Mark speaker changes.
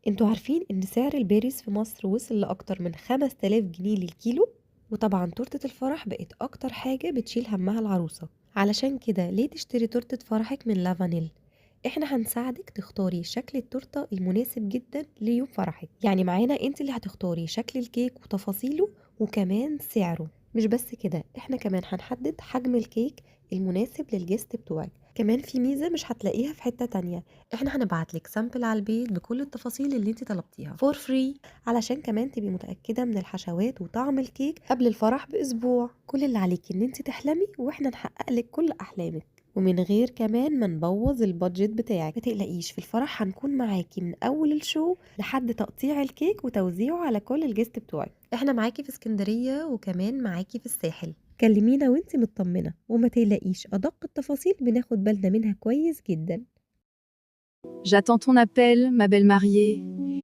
Speaker 1: انتوا عارفين ان سعر البيريز في مصر وصل لأكتر من 5000 جنيه للكيلو؟ وطبعا تورتة الفرح بقت أكتر حاجة بتشيل همها العروسة. علشان كده ليه تشتري تورتة فرحك من لافانيل؟ احنا هنساعدك تختاري شكل التورتة المناسب جدا ليوم فرحك. يعني معانا انت اللي هتختاري شكل الكيك وتفاصيله وكمان سعره. مش بس كده، احنا كمان هنحدد حجم الكيك المناسب للجست بتوعك. كمان في ميزة مش هتلاقيها في حتة تانية، احنا هنبعتلك سامبل على البيت بكل التفاصيل اللي انت طلبتيها فور فري، علشان كمان تبقي متأكدة من الحشوات وطعم الكيك قبل الفرح بأسبوع. كل اللي عليكي ان انت تحلمي واحنا نحقق لك كل احلامك، ومن غير كمان ما نبوظ البادجت بتاعك. ما تقلقيش، في الفرح هنكون معاكي من اول الشو لحد تقطيع الكيك وتوزيعه على كل الجست بتوعك. احنا معاكي في اسكندرية وكمان معاكي في الساحل. كلمينا وانت مطمنة، وما تقلقيش، ادق التفاصيل بناخد بالنا منها كويس جدا.
Speaker 2: J'attends ton appel, ma belle mariée.